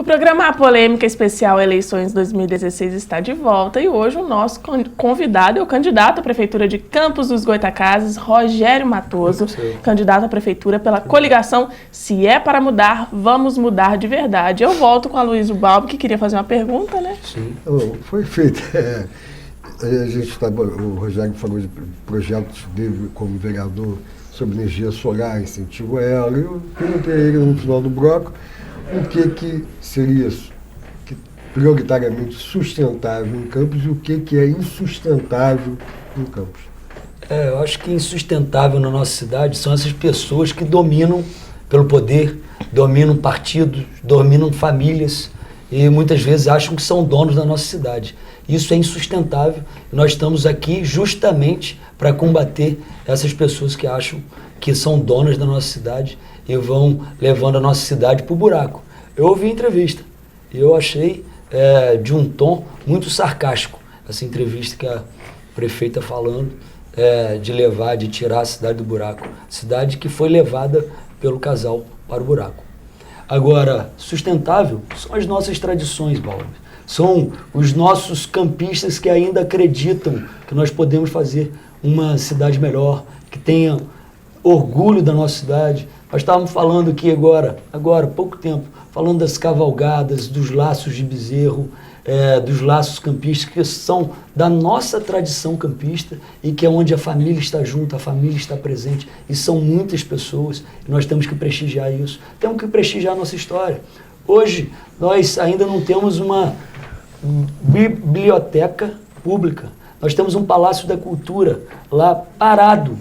O programa A Polêmica Especial Eleições 2016 está de volta e hoje o nosso convidado é o candidato à Prefeitura de Campos dos Goytacazes, Rogério Matoso, candidato à Prefeitura pela coligação Se é para mudar, vamos mudar de verdade. Eu volto com a Luísa Balbi, que queria fazer uma pergunta, né? Sim. Foi feito. A gente o Rogério falou de projetos dele como vereador sobre energia solar, incentivo a ela. Eu perguntei a ele no final do bloco o que seria prioritariamente sustentável em Campos e o que é insustentável em Campos. Eu acho que insustentável na nossa cidade são essas pessoas que dominam pelo poder, dominam partidos, dominam famílias e muitas vezes acham que são donos da nossa cidade. Isso é insustentável e nós estamos aqui justamente para combater essas pessoas que acham que são donas da nossa cidade e vão levando a nossa cidade para o buraco. Eu ouvi a entrevista e eu achei de um tom muito sarcástico essa entrevista que a prefeita falando de tirar a cidade do buraco. Cidade que foi levada pelo casal para o buraco. Agora, sustentável são as nossas tradições, Balbi. São os nossos campistas que ainda acreditam que nós podemos fazer uma cidade melhor, que tenha orgulho da nossa cidade. Nós estávamos falando aqui agora, há pouco tempo, falando das cavalgadas, dos laços de bezerro, dos laços campistas, que são da nossa tradição campista e que é onde a família está junto, a família está presente, e são muitas pessoas, e nós temos que prestigiar isso. Temos que prestigiar a nossa história. Hoje, nós ainda não temos uma biblioteca pública, nós temos um Palácio da Cultura lá parado,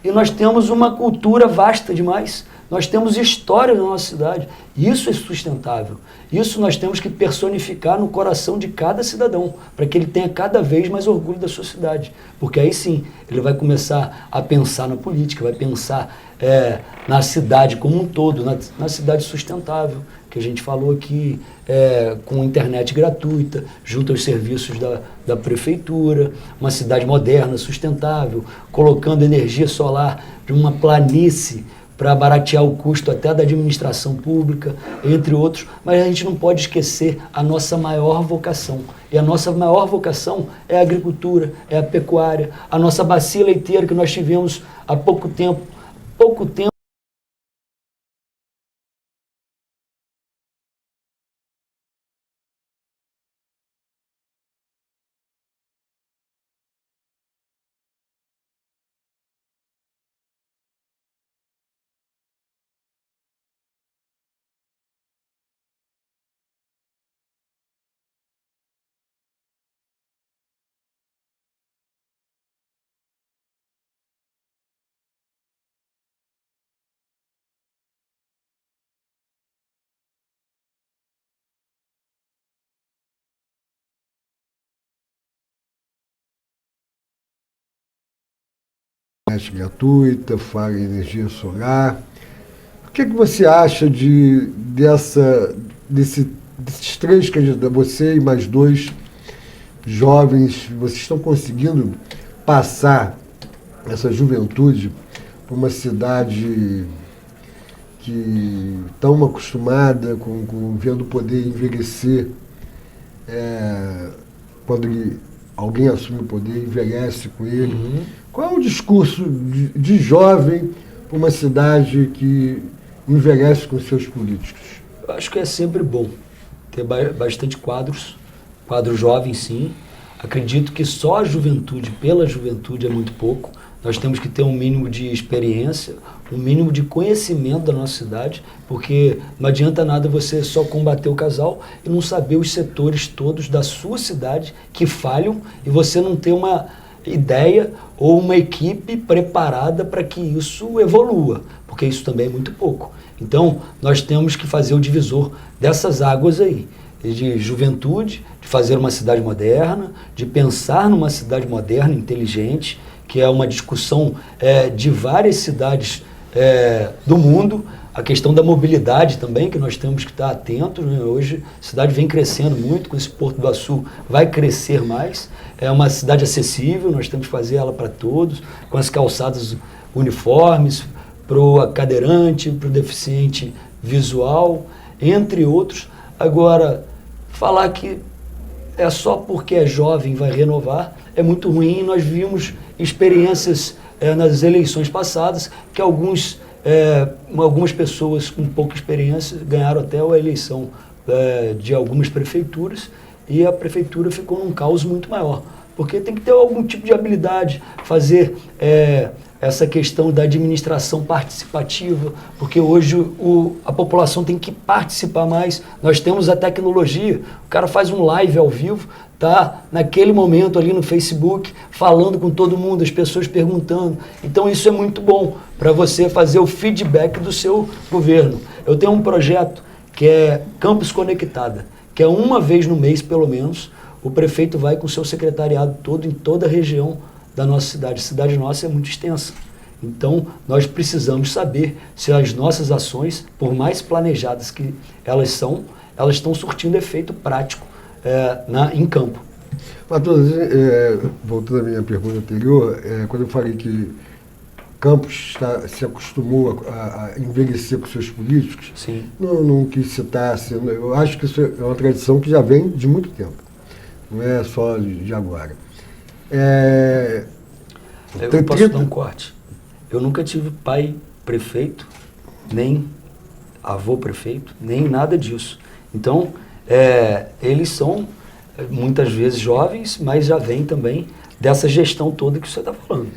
e nós temos uma cultura vasta demais. Nós temos história na nossa cidade. Isso é sustentável. Isso nós temos que personificar no coração de cada cidadão, para que ele tenha cada vez mais orgulho da sua cidade. Porque aí sim, ele vai começar a pensar na política, vai pensar na cidade como um todo, na cidade sustentável, que a gente falou aqui, com internet gratuita, junto aos serviços da prefeitura, uma cidade moderna, sustentável, colocando energia solar de uma planície para baratear o custo até da administração pública, entre outros, mas a gente não pode esquecer a nossa maior vocação. E a nossa maior vocação é a agricultura, é a pecuária, a nossa bacia leiteira que nós tivemos há pouco tempo. Internet gratuita, fala em energia solar. O que você acha desses três candidatos, você e mais dois jovens, vocês estão conseguindo passar essa juventude para uma cidade que tão acostumada com vendo o poder envelhecer, quando alguém assume o poder, envelhece com ele. Uhum. Qual é o discurso de jovem para uma cidade que envelhece com seus políticos? Eu acho que é sempre bom ter bastante quadros jovens, sim. Acredito que só a juventude, pela juventude, é muito pouco. Nós temos que ter um mínimo de experiência, um mínimo de conhecimento da nossa cidade, porque não adianta nada você só combater o casal e não saber os setores todos da sua cidade que falham e você não ter uma ideia ou uma equipe preparada para que isso evolua, porque isso também é muito pouco. Então, nós temos que fazer o divisor dessas águas aí, de juventude, de fazer uma cidade moderna, de pensar numa cidade moderna, inteligente, que é uma discussão de várias cidades do mundo, a questão da mobilidade também, que nós temos que estar atentos, né? Hoje a cidade vem crescendo muito, com esse Porto do Açu vai crescer mais, é uma cidade acessível, nós temos que fazer ela para todos, com as calçadas uniformes, para o cadeirante, para o deficiente visual, entre outros. Agora, falar que é só porque é jovem vai renovar é muito ruim. Nós vimos experiências nas eleições passadas que algumas pessoas com pouca experiência ganharam até a eleição de algumas prefeituras e a prefeitura ficou num caos muito maior. Porque tem que ter algum tipo de habilidade, fazer essa questão da administração participativa, porque hoje a população tem que participar mais. Nós temos a tecnologia, o cara faz um live ao vivo, tá naquele momento ali no Facebook, falando com todo mundo, as pessoas perguntando. Então isso é muito bom para você fazer o feedback do seu governo. Eu tenho um projeto que é Campus Conectada, que é uma vez no mês, pelo menos, o prefeito vai com o seu secretariado todo em toda a região da nossa cidade. A cidade nossa é muito extensa. Então, nós precisamos saber se as nossas ações, por mais planejadas que elas estão surtindo efeito prático em campo. Matoso, voltando à minha pergunta anterior, quando eu falei que Campos se acostumou a envelhecer com seus políticos, sim, não quis citar, assim, eu acho que isso é uma tradição que já vem de muito tempo, não é só de agora. Eu posso dar um corte. Eu nunca tive pai prefeito, nem avô prefeito, nem nada disso. Então, eles são muitas vezes jovens, mas já vem também dessa gestão toda que você está falando.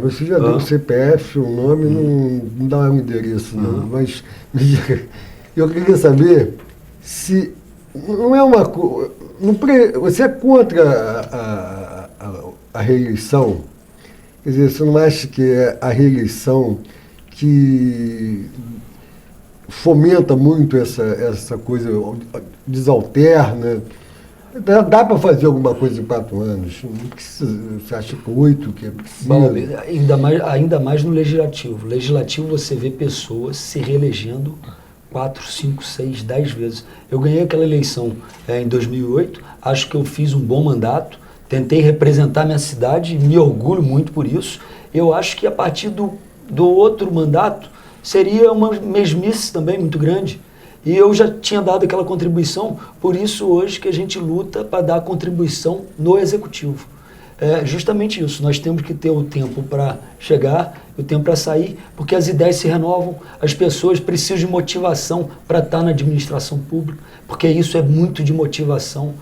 Você já deu o CPF, o nome, não dá um endereço, não. Mas eu queria saber se não é uma coisa. Você é contra a reeleição? Quer dizer, você não acha que é a reeleição que fomenta muito essa coisa desalterna? Dá para fazer alguma coisa em 4 anos? Não precisa, você acha que 8 que é preciso? Bom, ainda mais no legislativo. Legislativo você vê pessoas se reelegendo 4, 5, 6, 10 vezes. Eu ganhei aquela eleição em 2008, acho que eu fiz um bom mandato, tentei representar minha cidade e me orgulho muito por isso. Eu acho que a partir do outro mandato seria uma mesmice também muito grande. E eu já tinha dado aquela contribuição, por isso hoje que a gente luta para dar contribuição no executivo. É justamente isso, nós temos que ter o tempo para chegar, o tempo para sair, porque as ideias se renovam, as pessoas precisam de motivação para estar na administração pública, porque isso é muito de motivação.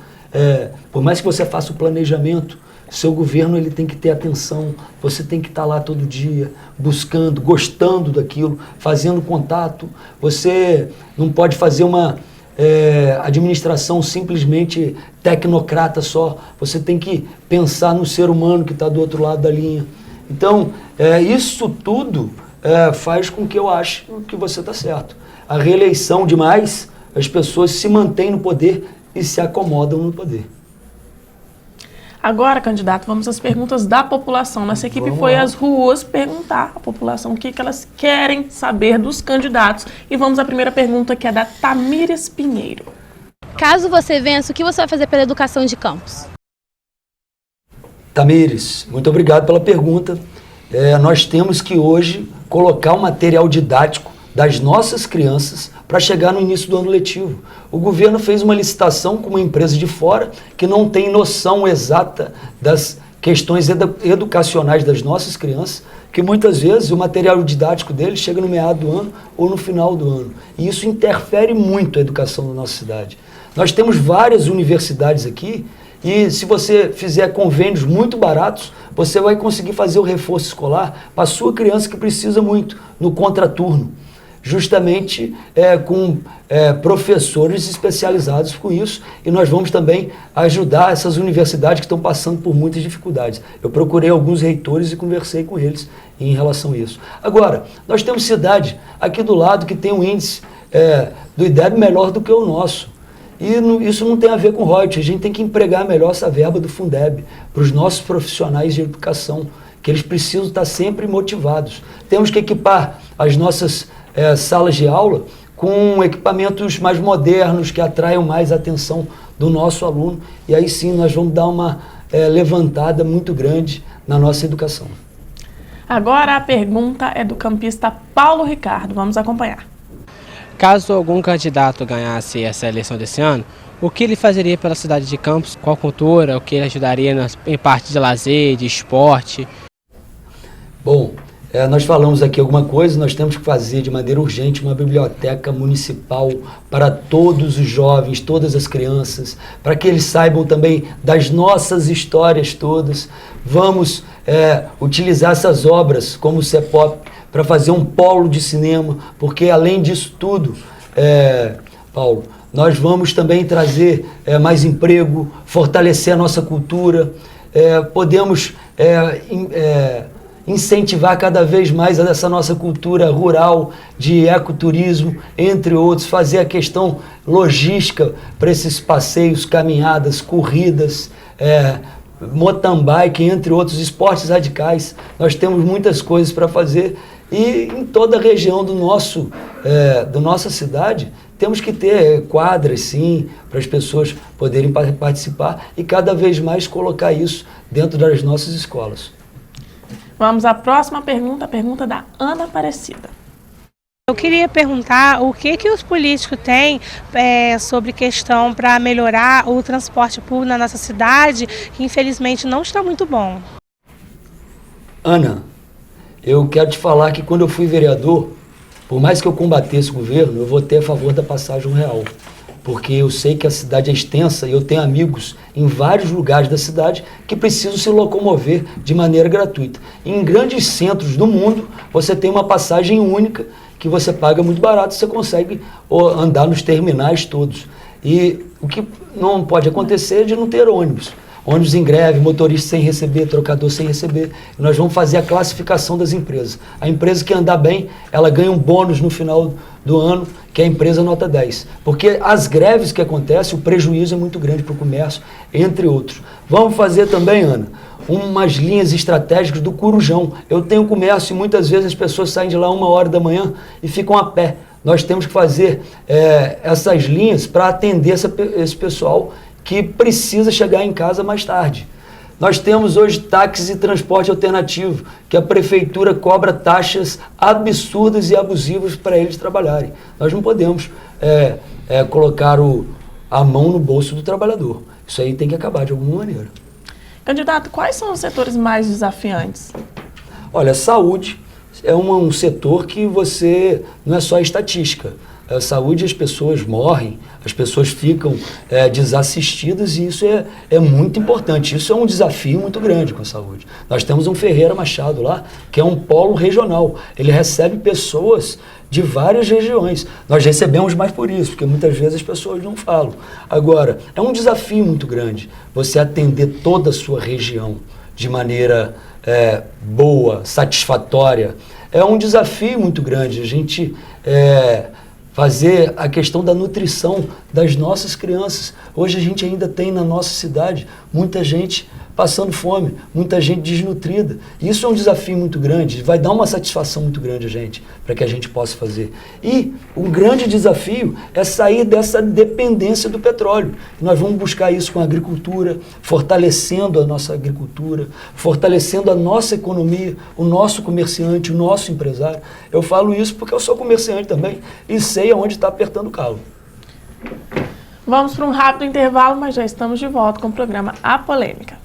Por mais que você faça o planejamento, seu governo ele tem que ter atenção, você tem que estar lá todo dia, buscando, gostando daquilo, fazendo contato. Você não pode fazer uma administração simplesmente tecnocrata só, você tem que pensar no ser humano que está do outro lado da linha. Então, isso tudo faz com que eu ache que você está certo. A reeleição demais, as pessoas se mantêm no poder e se acomodam no poder. Agora, candidato, vamos às perguntas da população. Nossa equipe foi às ruas perguntar à população o que elas querem saber dos candidatos. E vamos à primeira pergunta, que é da Tamires Pinheiro. Caso você vença, o que você vai fazer pela educação de Campos? Tamires, muito obrigado pela pergunta. Nós temos que hoje colocar o material didático das nossas crianças para chegar no início do ano letivo. O governo fez uma licitação com uma empresa de fora que não tem noção exata das questões educacionais das nossas crianças, que muitas vezes o material didático deles chega no meado do ano ou no final do ano. E isso interfere muito a educação da nossa cidade. Nós temos várias universidades aqui e se você fizer convênios muito baratos, você vai conseguir fazer o reforço escolar para a sua criança que precisa muito no contraturno. Justamente com professores especializados com isso, e nós vamos também ajudar essas universidades que estão passando por muitas dificuldades. Eu procurei alguns reitores e conversei com eles em relação a isso. Agora, nós temos cidade aqui do lado que tem um índice do IDEB melhor do que o nosso. E isso não tem a ver com royalties, a gente tem que empregar melhor essa verba do Fundeb para os nossos profissionais de educação, que eles precisam estar sempre motivados. Temos que equipar as nossas salas de aula com equipamentos mais modernos, que atraiam mais a atenção do nosso aluno, e aí sim nós vamos dar uma levantada muito grande na nossa educação. Agora a pergunta é do campista Paulo Ricardo, vamos acompanhar. Caso algum candidato ganhasse essa eleição desse ano, o que ele fazeria pela cidade de Campos? Qual cultura? O que ele ajudaria em parte de lazer, de esporte? Bom, nós falamos aqui alguma coisa, nós temos que fazer de maneira urgente uma biblioteca municipal para todos os jovens, todas as crianças, para que eles saibam também das nossas histórias todas. Vamos utilizar essas obras como o CEPOP para fazer um polo de cinema, porque além disso tudo, Paulo, nós vamos também trazer mais emprego, fortalecer a nossa cultura, podemos incentivar cada vez mais essa nossa cultura rural de ecoturismo, entre outros, fazer a questão logística para esses passeios, caminhadas, corridas, mountain bike, entre outros esportes radicais. Nós temos muitas coisas para fazer e em toda a região da nossa cidade temos que ter quadras, sim, para as pessoas poderem participar e cada vez mais colocar isso dentro das nossas escolas. Vamos à próxima pergunta, a pergunta da Ana Aparecida. Eu queria perguntar o que os políticos têm sobre questão para melhorar o transporte público na nossa cidade, que infelizmente não está muito bom. Ana, eu quero te falar que quando eu fui vereador, por mais que eu combatesse o governo, eu votei a favor da passagem real. Porque eu sei que a cidade é extensa e eu tenho amigos em vários lugares da cidade que precisam se locomover de maneira gratuita. Em grandes centros do mundo, você tem uma passagem única que você paga muito barato, você consegue andar nos terminais todos. E o que não pode acontecer é de não ter ônibus. Ônibus em greve, motorista sem receber, trocador sem receber. Nós vamos fazer a classificação das empresas. A empresa que andar bem, ela ganha um bônus no final do ano, que é a empresa nota 10. Porque as greves que acontecem, o prejuízo é muito grande para o comércio, entre outros. Vamos fazer também, Ana, umas linhas estratégicas do Corujão. Eu tenho comércio e muitas vezes as pessoas saem de lá 1h da manhã e ficam a pé. Nós temos que fazer essas linhas para atender esse pessoal que precisa chegar em casa mais tarde. Nós temos hoje táxis e transporte alternativo, que a prefeitura cobra taxas absurdas e abusivas para eles trabalharem. Nós não podemos colocar a mão no bolso do trabalhador. Isso aí tem que acabar de alguma maneira. Candidato, quais são os setores mais desafiantes? Olha, saúde é um setor que não é só estatística. A saúde, as pessoas morrem, as pessoas ficam desassistidas e isso é muito importante. Isso é um desafio muito grande com a saúde. Nós temos um Ferreira Machado lá, que é um polo regional. Ele recebe pessoas de várias regiões. Nós recebemos mais por isso, porque muitas vezes as pessoas não falam. Agora, é um desafio muito grande você atender toda a sua região de maneira boa, satisfatória. É um desafio muito grande. A gente fazer a questão da nutrição das nossas crianças. Hoje a gente ainda tem na nossa cidade muita gente passando fome, muita gente desnutrida. Isso é um desafio muito grande, vai dar uma satisfação muito grande a gente, para que a gente possa fazer. E um grande desafio é sair dessa dependência do petróleo. Nós vamos buscar isso com a agricultura, fortalecendo a nossa agricultura, fortalecendo a nossa economia, o nosso comerciante, o nosso empresário. Eu falo isso porque eu sou comerciante também e sei aonde está apertando o calo. Vamos para um rápido intervalo, mas já estamos de volta com o programa A Polêmica.